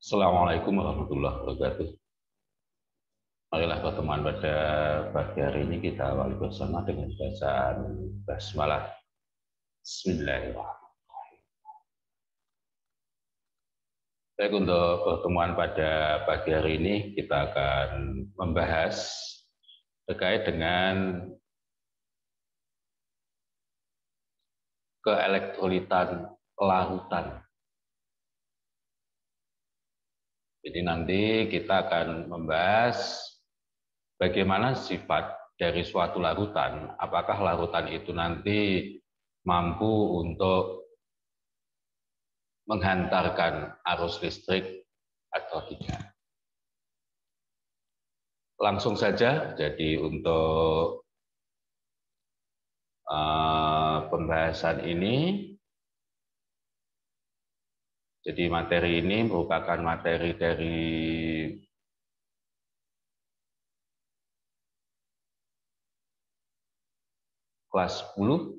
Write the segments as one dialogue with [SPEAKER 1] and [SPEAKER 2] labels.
[SPEAKER 1] Assalamualaikum warahmatullahi wabarakatuh. Marilah pertemuan pada pagi hari ini kita awali bersama dengan bacaan basmalah. Bismillahirrahmanirrahim. Baik, untuk pertemuan pada pagi hari ini kita akan membahas terkait dengan keelektrolitan larutan. Jadi nanti kita akan membahas bagaimana sifat dari suatu larutan. Apakah larutan itu nanti mampu untuk menghantarkan arus listrik atau tidak. Langsung saja, jadi untuk pembahasan ini, jadi materi ini merupakan materi dari kelas 10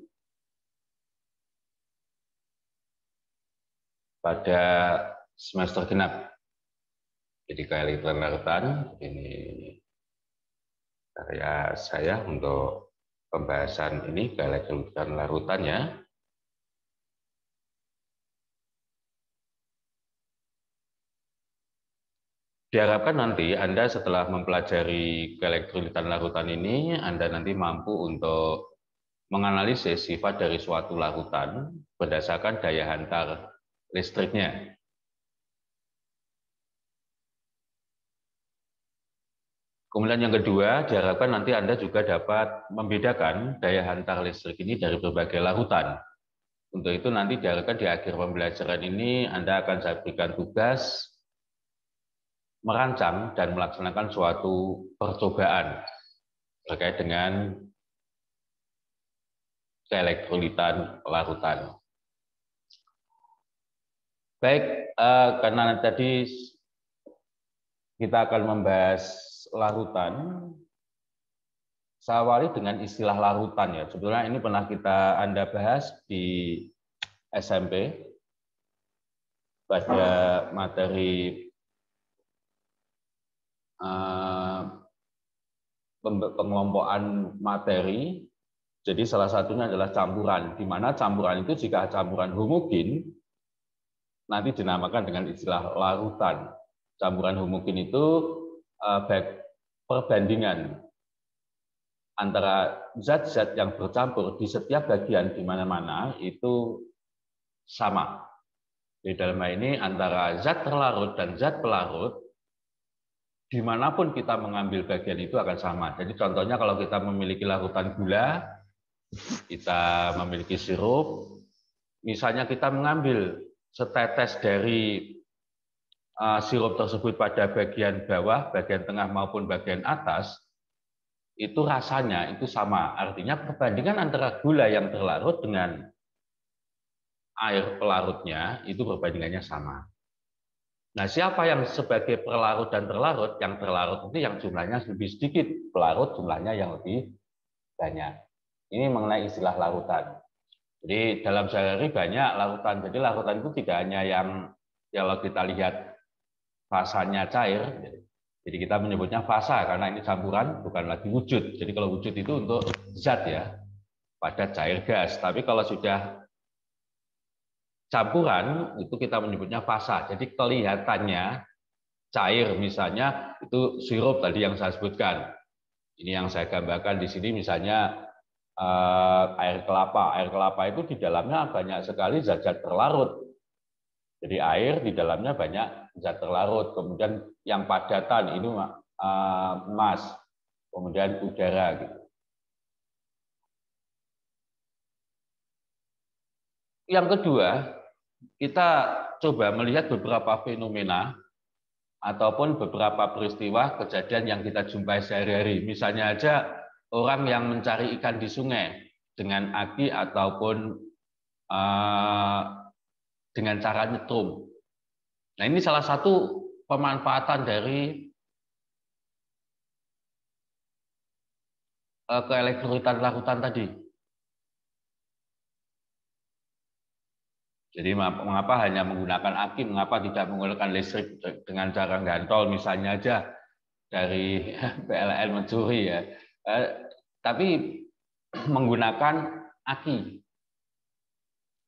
[SPEAKER 1] pada semester genap. Jadi keelektrolitan larutan, ini karya saya untuk pembahasan ini keelektrolitan larutannya. Diharapkan nanti Anda setelah mempelajari keelektrolitan larutan ini, Anda nanti mampu untuk menganalisis sifat dari suatu larutan berdasarkan daya hantar listriknya. Kemudian yang kedua, diharapkan nanti Anda juga dapat membedakan daya hantar listrik ini dari berbagai larutan. Untuk itu nanti diharapkan di akhir pembelajaran ini Anda akan saya berikan tugas merancang dan melaksanakan suatu percobaan terkait dengan keelektrolitan larutan. Baik, karena tadi kita akan membahas larutan, saya awali dengan istilah larutan ya. Sebetulnya ini pernah Anda bahas di SMP pada materi pengelompokan materi. Jadi salah satunya adalah campuran, di mana campuran itu jika campuran homogen nanti dinamakan dengan istilah larutan. Campuran homogen itu perbandingan antara zat-zat yang bercampur di setiap bagian di mana-mana itu sama. Di dalam hal ini antara zat terlarut dan zat pelarut dimanapun kita mengambil bagian itu akan sama. Jadi contohnya kalau kita memiliki larutan gula, kita memiliki sirup, misalnya kita mengambil setetes dari sirup tersebut pada bagian bawah, bagian tengah maupun bagian atas, itu rasanya itu sama. Artinya perbandingan antara gula yang terlarut dengan air pelarutnya itu perbandingannya sama. Nah, siapa yang sebagai pelarut dan terlarut? Yang terlarut itu yang jumlahnya lebih sedikit, pelarut jumlahnya yang lebih banyak. Ini mengenai istilah larutan. Jadi dalam sehari-hari banyak larutan. Jadi larutan itu tidak hanya yang kalau kita lihat fasanya cair, jadi kita menyebutnya fasa karena ini campuran, bukan lagi wujud. Jadi kalau wujud itu untuk zat ya, padat cair gas. Tapi kalau sudah campuran itu kita menyebutnya fasa. Jadi kelihatannya cair, misalnya itu sirup tadi yang saya sebutkan. Ini yang saya gambarkan di sini misalnya air kelapa. Air kelapa itu di dalamnya banyak sekali zat-zat terlarut. Jadi air di dalamnya banyak zat terlarut. Kemudian yang padatan ini emas, kemudian udara gitu. Yang kedua, kita coba melihat beberapa fenomena ataupun beberapa peristiwa kejadian yang kita jumpai sehari-hari. Misalnya aja orang yang mencari ikan di sungai dengan aki ataupun dengan cara nyetrum. Nah, ini salah satu pemanfaatan dari keelektrolitan larutan tadi. Jadi mengapa hanya menggunakan aki, mengapa tidak menggunakan listrik dengan cara gantol misalnya aja dari PLN mencuri ya. Tapi menggunakan aki.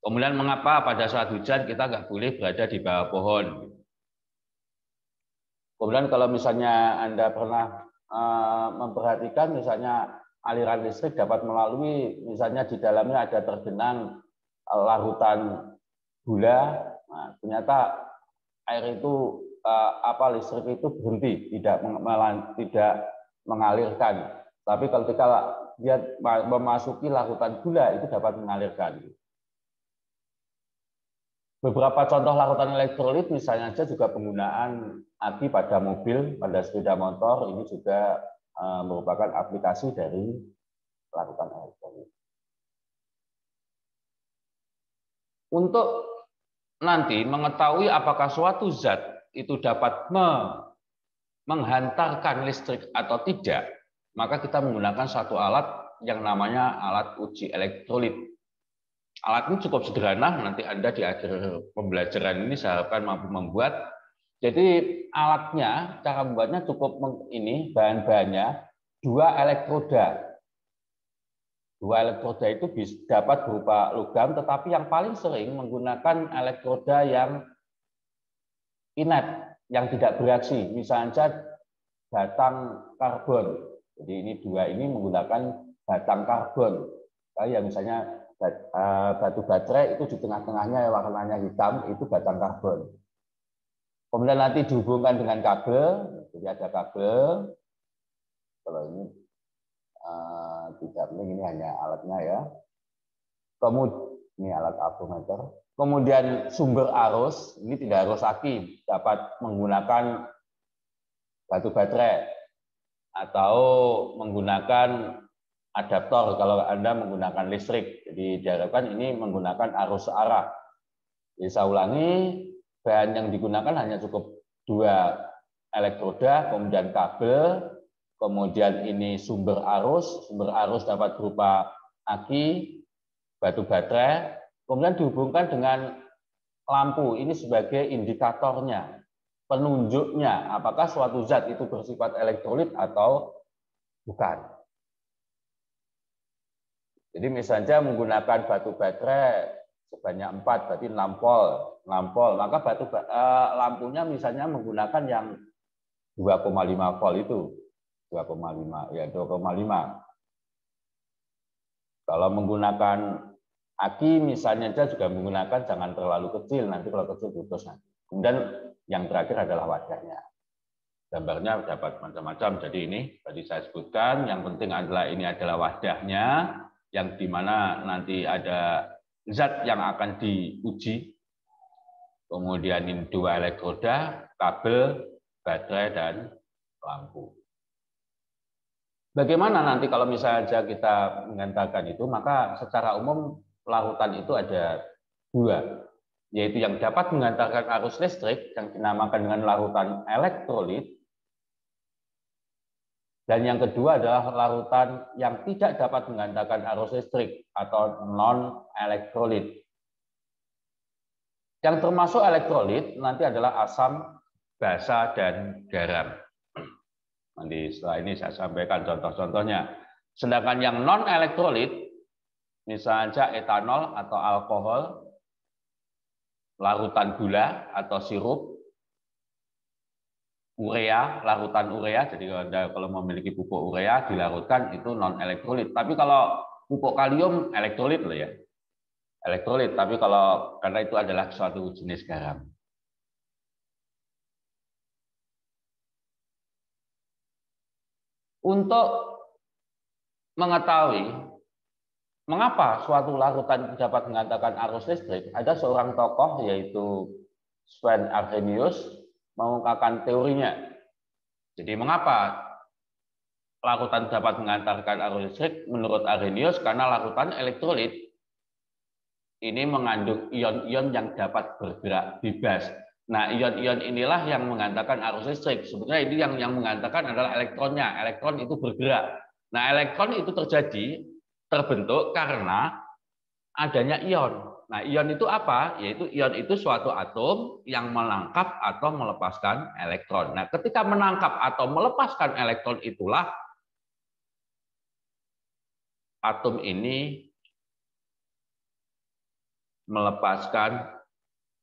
[SPEAKER 1] Kemudian mengapa pada saat hujan kita nggak boleh berada di bawah pohon. Kemudian kalau misalnya Anda pernah memperhatikan misalnya aliran listrik dapat melalui misalnya di dalamnya ada tergenang larutan gula, nah, ternyata air itu listrik itu berhenti, tidak mengalirkan. Tapi ketika dia memasuki larutan gula itu dapat mengalirkan. Beberapa contoh larutan elektrolit misalnya saja juga penggunaan aki pada mobil, pada sepeda motor, ini juga merupakan aplikasi dari larutan elektrolit. Untuk nanti mengetahui apakah suatu zat itu dapat menghantarkan listrik atau tidak, maka kita menggunakan satu alat yang namanya alat uji elektrolit. Alat ini cukup sederhana, nanti Anda di akhir pembelajaran ini saya harapkan mampu membuat. Jadi alatnya, cara membuatnya cukup bahan-bahannya 2 elektroda. 2 elektroda itu dapat berupa logam, tetapi yang paling sering menggunakan elektroda yang inert, yang tidak bereaksi. Misalnya batang karbon. Jadi ini 2 ini menggunakan batang karbon. Ya misalnya batu baterai itu di tengah-tengahnya warnanya hitam, itu batang karbon. Kemudian nanti dihubungkan dengan kabel, jadi ada kabel. Kalau ini tidak penting, ini hanya alatnya ya. Kemudian ini alat ampermeter. Kemudian sumber arus, ini tidak harus aki, dapat menggunakan batu baterai atau menggunakan adaptor kalau Anda menggunakan listrik. Jadi diharapkan ini menggunakan arus searah. Jadi saya ulangi, bahan yang digunakan hanya cukup 2 elektroda, kemudian kabel, kemudian ini sumber arus. Sumber arus dapat berupa aki, batu baterai, kemudian dihubungkan dengan lampu. Ini sebagai indikatornya, penunjuknya apakah suatu zat itu bersifat elektrolit atau bukan. Jadi misalnya menggunakan batu baterai sebanyak 4, berarti 6 volt. Maka lampunya misalnya menggunakan yang 2,5 volt itu. 2,5, ya 2,5. Kalau menggunakan aki misalnya saja juga menggunakan jangan terlalu kecil, nanti kalau kecil putus. Kemudian yang terakhir adalah wadahnya. Gambarnya dapat macam-macam. Jadi ini tadi saya sebutkan, yang penting adalah ini adalah wadahnya, yang dimana nanti ada zat yang akan diuji, kemudian ini 2 elektroda, kabel, baterai, dan lampu. Bagaimana nanti kalau misalnya kita menghantarkan itu, maka secara umum larutan itu ada 2, yaitu yang dapat menghantarkan arus listrik yang dinamakan dengan larutan elektrolit, dan yang kedua adalah larutan yang tidak dapat menghantarkan arus listrik atau non-elektrolit. Yang termasuk elektrolit nanti adalah asam, basa, dan garam. Nanti setelah ini saya sampaikan contoh-contohnya. Sedangkan yang non-elektrolit, misalnya etanol atau alkohol, larutan gula atau sirup, urea, larutan urea. Jadi kalau memiliki pupuk urea dilarutkan itu non elektrolit. Tapi kalau pupuk kalium elektrolit loh ya. Elektrolit, tapi karena itu adalah suatu jenis garam. Untuk mengetahui mengapa suatu larutan dapat menghantarkan arus listrik, ada seorang tokoh yaitu Sven Arrhenius mengungkapkan teorinya. Jadi mengapa larutan dapat menghantarkan arus listrik? Menurut Arrhenius, karena larutan elektrolit ini mengandung ion-ion yang dapat bergerak bebas. Nah, ion-ion inilah yang menghantarkan arus listrik. Sebenarnya ini yang menghantarkan adalah elektronnya. Elektron itu bergerak. Nah, elektron itu terbentuk karena adanya ion. Nah, ion itu apa? Yaitu ion itu suatu atom yang menangkap atau melepaskan elektron. Nah, ketika menangkap atau melepaskan elektron itulah atom ini melepaskan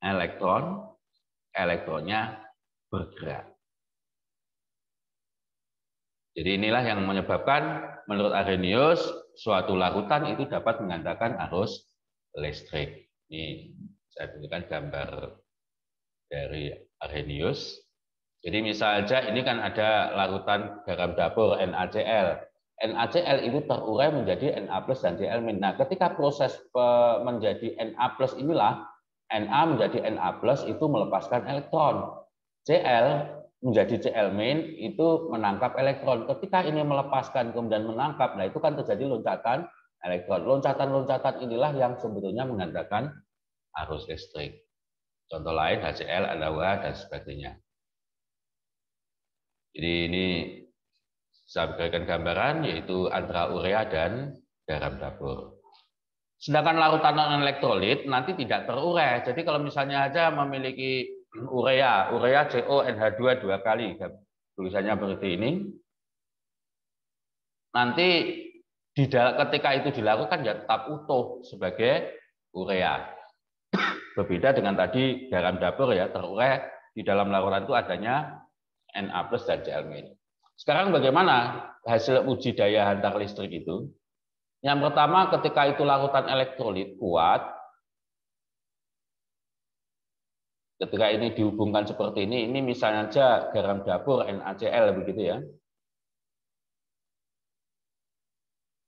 [SPEAKER 1] elektron, elektronnya bergerak. Jadi inilah yang menyebabkan menurut Arrhenius suatu larutan itu dapat menghantarkan arus listrik. Ini saya tunjukkan gambar dari Arrhenius. Jadi misalnya ini kan ada larutan garam dapur NaCl. NaCl itu terurai menjadi Na+ dan Cl-. Nah, ketika proses menjadi Na+ inilah Na menjadi Na+ itu melepaskan elektron. Cl menjadi Cl- itu menangkap elektron. Ketika ini melepaskan kemudian menangkap, nah itu kan terjadi loncatan elektron. Loncatan-loncatan inilah yang sebetulnya menghantarkan arus listrik. Contoh lain HCl, NaOH, dan sebagainya. Jadi ini saya berikan gambaran yaitu antara urea dan garam dapur. Sedangkan larutan non elektrolit nanti tidak terurai. Jadi kalau misalnya aja memiliki urea CONH2 2 kali, tulisannya seperti ini. Nanti ketika itu dilakukan ya tetap utuh sebagai urea. Berbeda dengan tadi garam dapur ya, terurai di dalam larutan itu adanya Na+ dan Cl-. Sekarang bagaimana hasil uji daya hantar listrik itu? Yang pertama, ketika itu larutan elektrolit kuat, ketika ini dihubungkan seperti ini misalnya aja garam dapur NaCl begitu ya.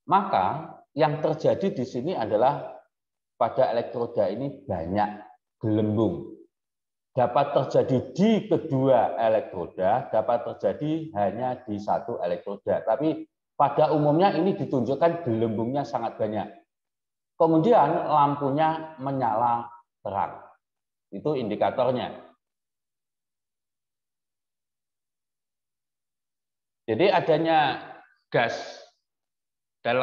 [SPEAKER 1] Maka yang terjadi di sini adalah pada elektroda ini banyak gelembung. Dapat terjadi di kedua elektroda, dapat terjadi hanya di satu elektroda. Tapi pada umumnya ini ditunjukkan gelembungnya sangat banyak. Kemudian lampunya menyala terang. Itu indikatornya. Jadi adanya gas dan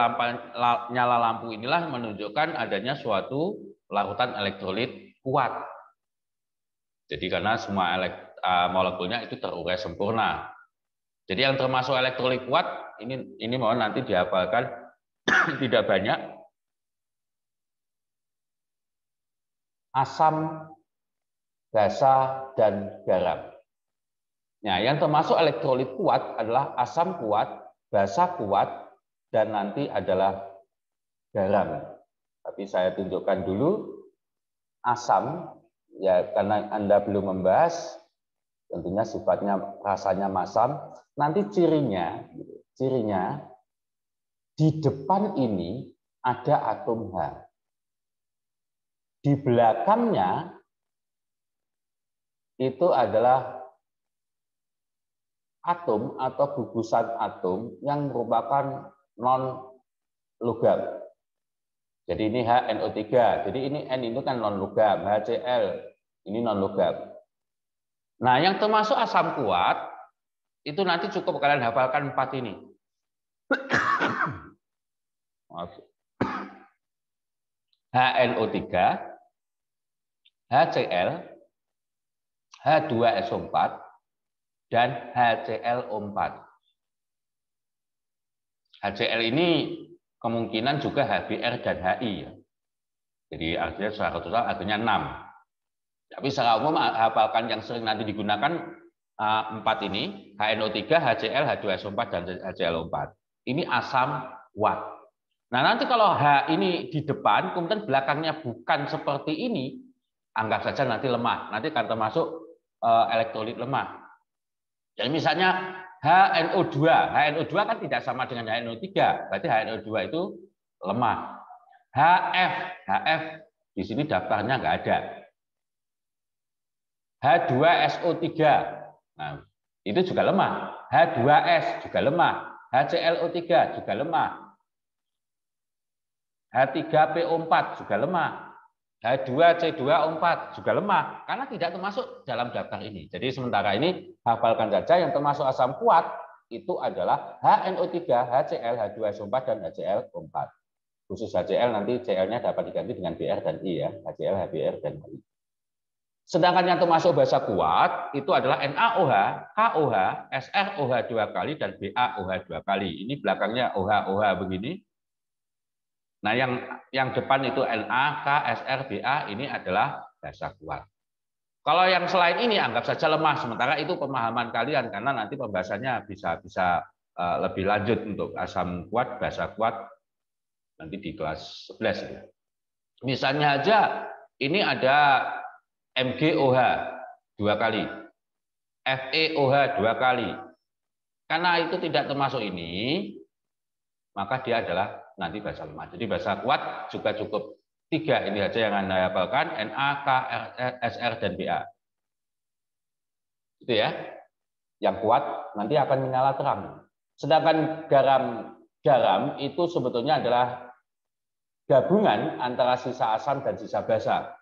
[SPEAKER 1] nyala lampu inilah menunjukkan adanya suatu larutan elektrolit kuat. Jadi karena semua molekulnya itu terurai sempurna. Jadi yang termasuk elektrolit kuat ini mohon nanti dihafalkan tidak banyak. Asam, basa, dan garam. Nah, yang termasuk elektrolit kuat adalah asam kuat, basa kuat, dan nanti adalah garam. Tapi saya tunjukkan dulu asam. Ya, karena Anda belum membahas, tentunya sifatnya rasanya masam. Nanti cirinya di depan ini ada atom H. Di belakangnya itu adalah atom atau gugusan atom yang merupakan non logam. Jadi ini HNO3. Jadi ini N itu kan non logam, HCl ini non logam. Nah, yang termasuk asam kuat itu nanti cukup kalian hafalkan 4 ini. HNO3, HCl, H2SO4, dan HClO4. HCl ini kemungkinan juga HBr dan HI. Ya. Jadi artinya secara total artinya 6. Tapi secara umum hafalkan yang sering nanti digunakan 4 ini, HNO3, HCl, H2SO4, dan HClO4. Ini asam kuat. Nah nanti kalau H ini di depan, kemudian belakangnya bukan seperti ini, anggap saja nanti lemah. Nanti akan termasuk elektrolit lemah. Jadi misalnya HNO2. HNO2 kan tidak sama dengan HNO3. Berarti HNO2 itu lemah. HF di sini daftarnya nggak ada. H2SO3. Nah, itu juga lemah. H2S juga lemah. HClO3 juga lemah. H3PO4 juga lemah. H2C2O4 juga lemah karena tidak termasuk dalam daftar ini. Jadi sementara ini hafalkan saja yang termasuk asam kuat itu adalah HNO3, HCl, H2SO4 dan HClO4. khusus HCl nanti Cl-nya dapat diganti dengan Br dan I ya, HCl, HBr dan I. Sedangkan yang termasuk basa kuat itu adalah NaOH, KOH, SrOH 2 kali dan BaOH 2 kali. Ini belakangnya OH begini. Nah, yang depan itu Na, K, Sr, Ba ini adalah basa kuat. Kalau yang selain ini anggap saja lemah, sementara itu pemahaman kalian karena nanti pembahasannya bisa lebih lanjut untuk asam kuat, basa kuat nanti di kelas 11. Misalnya aja ini ada MgOH 2 kali, FeOH 2 kali. Karena itu tidak termasuk ini, maka dia adalah nanti basa lemah. Jadi basa kuat juga cukup 3 ini saja yang Anda hafalkan, Na, K, Sr, dan Ba. Itu ya. Yang kuat nanti akan menyala terang. Sedangkan garam itu sebetulnya adalah gabungan antara sisa asam dan sisa basa.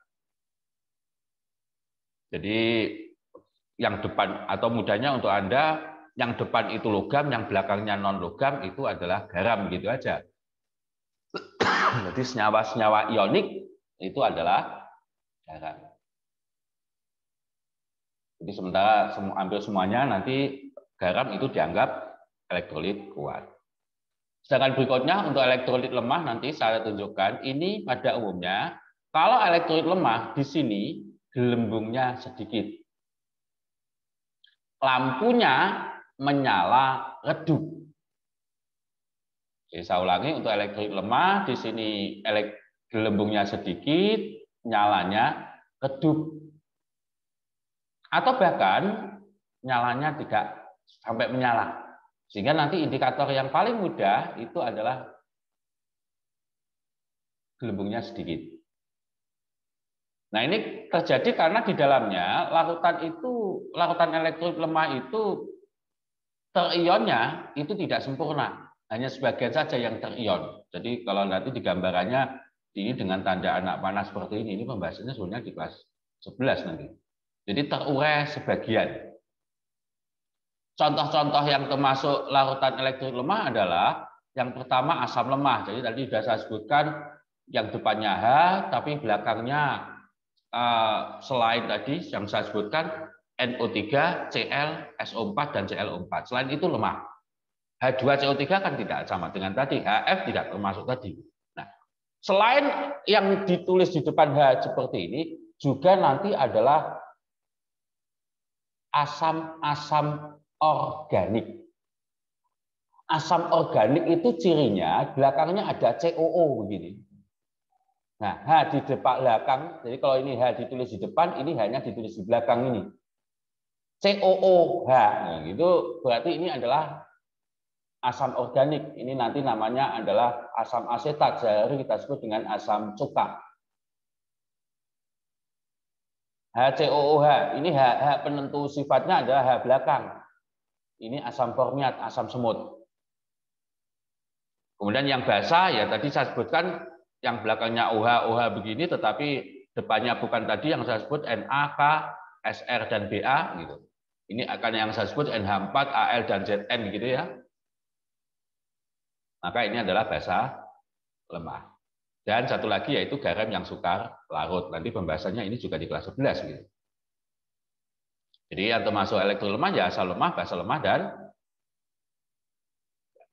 [SPEAKER 1] Jadi yang depan atau mudahnya untuk Anda, yang depan itu logam, yang belakangnya non logam itu adalah garam gitu aja. Jadi senyawa-senyawa ionik itu adalah garam. Jadi sementara hampir semuanya nanti garam itu dianggap elektrolit kuat. Sedangkan berikutnya untuk elektrolit lemah nanti saya tunjukkan ini pada umumnya kalau elektrolit lemah di sini gelembungnya sedikit. Lampunya menyala redup. Jadi saya ulangi untuk elektrolit lemah di sini gelembungnya sedikit, nyalanya redup. Atau bahkan nyalanya tidak sampai menyala. Sehingga nanti indikator yang paling mudah itu adalah gelembungnya sedikit. Nah, ini terjadi karena di dalamnya larutan elektrolit lemah itu terionnya itu tidak sempurna, hanya sebagian saja yang terion. Jadi kalau nanti di gambarannya ini dengan tanda anak panah seperti ini pembahasannya sebenarnya di kelas 11 nanti. Jadi terurai sebagian. Contoh-contoh yang termasuk larutan elektrolit lemah adalah yang pertama asam lemah. Jadi tadi sudah saya sebutkan yang depannya H, tapi belakangnya selain tadi yang saya sebutkan NO3, Cl, SO4 dan ClO4. Selain itu lemah. H2CO3 kan tidak sama dengan tadi, HF tidak termasuk tadi. Nah, selain yang ditulis di depan H seperti ini, juga nanti adalah asam-asam organik. Asam organik itu cirinya belakangnya ada COO begini. Nah, H di depan belakang, jadi kalau ini H ditulis di depan, ini hanya ditulis di belakang ini. COOH, nah, gitu berarti ini adalah asam organik. Ini nanti namanya adalah asam asetat, sehari kita sebut dengan asam cuka. HCOOH, ini H penentu sifatnya adalah H belakang. Ini asam formiat, asam semut. Kemudian yang basa, ya tadi saya sebutkan, yang belakangnya OH begini, tetapi depannya bukan tadi yang saya sebut Na, K, Sr, dan Ba. Gitu. Ini akan yang saya sebut NH4, Al, dan Zn gitu ya. Maka ini adalah basa lemah. Dan satu lagi yaitu garam yang sukar larut. Nanti pembahasannya ini juga di kelas 11. Gitu. Jadi yang termasuk elektrolit lemah ya asam lemah, basa lemah, dan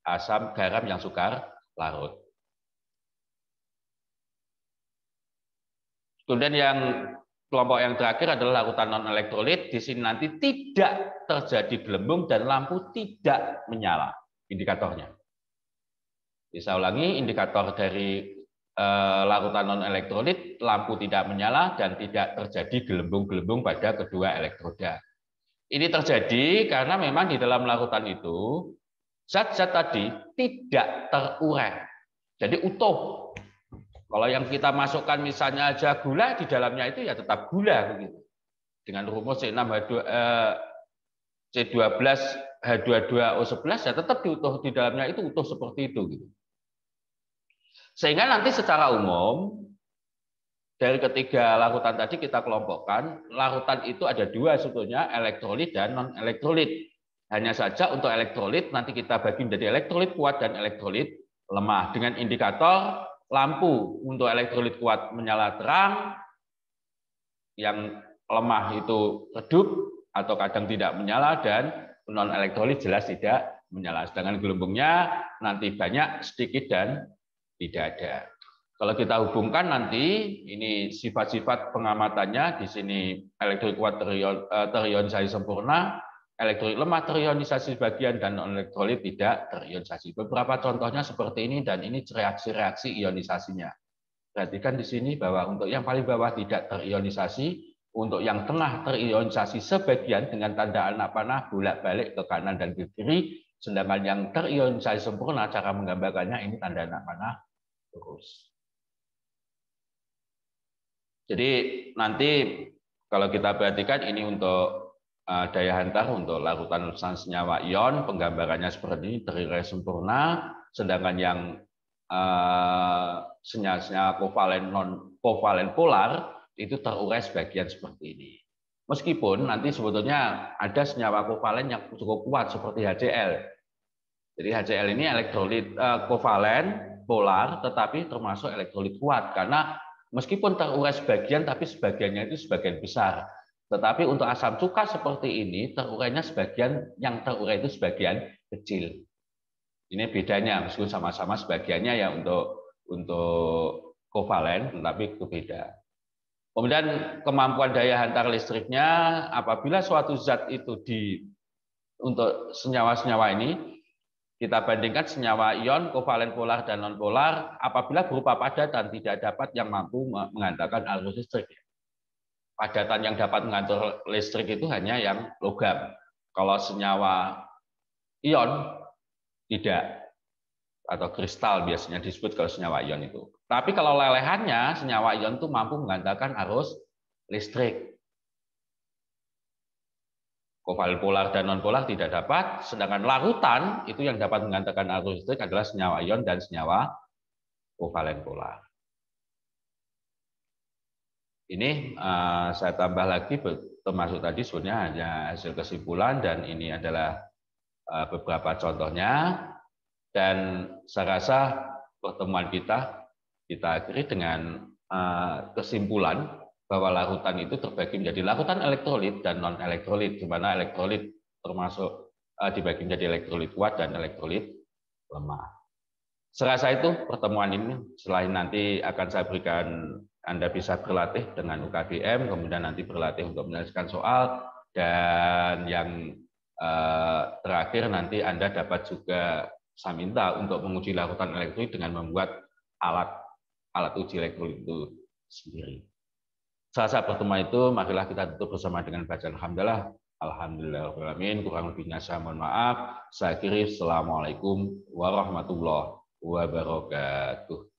[SPEAKER 1] asam garam yang sukar larut. Kemudian yang kelompok yang terakhir adalah larutan non-elektrolit. Di sini nanti tidak terjadi gelembung dan lampu tidak menyala indikatornya. Bisa ulangi, indikator dari larutan non-elektrolit, lampu tidak menyala dan tidak terjadi gelembung-gelembung pada kedua elektroda. Ini terjadi karena memang di dalam larutan itu zat-zat tadi tidak terurai. Jadi utuh. Kalau yang kita masukkan misalnya aja gula di dalamnya itu ya tetap gula begitu. Dengan rumus C12H22O11 ya tetap di dalamnya itu utuh seperti itu gitu. Sehingga nanti secara umum dari ketiga larutan tadi kita kelompokkan, larutan itu ada dua sebetulnya, elektrolit dan non-elektrolit. Hanya saja untuk elektrolit nanti kita bagi menjadi elektrolit kuat dan elektrolit lemah dengan indikator lampu untuk elektrolit kuat menyala terang, yang lemah itu redup atau kadang tidak menyala, dan non elektrolit jelas tidak menyala. Sedangkan gelembungnya nanti banyak, sedikit, dan tidak ada. Kalau kita hubungkan nanti ini sifat-sifat pengamatannya, di sini elektrolit kuat terionisasi sempurna, elektrolit lemah terionisasi sebagian, dan non elektrolit tidak terionisasi. Beberapa contohnya seperti ini, dan ini reaksi-reaksi ionisasinya. Perhatikan di sini bahwa untuk yang paling bawah tidak terionisasi, untuk yang tengah terionisasi sebagian dengan tanda anak panah bolak-balik ke kanan dan ke kiri, sedangkan yang terionisasi sempurna cara menggambarkannya ini tanda anak panah terus. Jadi nanti kalau kita perhatikan ini untuk daya hantar untuk larutan senyawa ion, penggambarannya seperti ini, terirai sempurna, sedangkan yang senyawa kovalen non kovalen polar itu terurai sebagian seperti ini. Meskipun nanti sebetulnya ada senyawa kovalen yang cukup kuat seperti HCl. Jadi HCl ini elektrolit kovalen polar, tetapi termasuk elektrolit kuat karena meskipun terurai sebagian, tapi sebagiannya itu sebagian besar. Tetapi untuk asam cuka seperti ini, terurainya sebagian, yang terurai itu sebagian kecil. Ini bedanya, meskipun sama-sama sebagiannya ya untuk kovalen, tetapi berbeda. Kemudian kemampuan daya hantar listriknya, apabila suatu zat itu untuk senyawa-senyawa ini, kita bandingkan senyawa ion, kovalen polar, dan non-polar, apabila berupa padatan tidak dapat yang mampu menghantarkan arus listrik. Padatan yang dapat mengatur listrik itu hanya yang logam. Kalau senyawa ion tidak, atau kristal biasanya disebut kalau senyawa ion itu. Tapi kalau lelehannya senyawa ion itu mampu menghantarkan arus listrik. Kovalen polar dan non-polar tidak dapat, sedangkan larutan itu yang dapat menghantarkan arus listrik adalah senyawa ion dan senyawa kovalen polar. Ini saya tambah lagi, termasuk tadi sebenarnya hanya hasil kesimpulan, dan ini adalah beberapa contohnya. Dan saya rasa pertemuan kita akhiri dengan kesimpulan bahwa larutan itu terbagi menjadi larutan elektrolit dan non elektrolit, di mana elektrolit termasuk dibagi menjadi elektrolit kuat dan elektrolit lemah. Serasa itu pertemuan ini, selain nanti akan saya berikan Anda bisa berlatih dengan UKBM, kemudian nanti berlatih untuk menyelesaikan soal, dan yang terakhir nanti Anda dapat juga saya minta untuk menguji larutan elektrolit dengan membuat alat uji elektrolit itu sendiri. Selesai pertemuan itu, marilah kita tutup bersama dengan bacaan alhamdulillah. Alhamdulillahirrahmanirrahim. Kurang lebihnya saya mohon maaf. Saya akhiri. Assalamualaikum warahmatullahi wabarakatuh.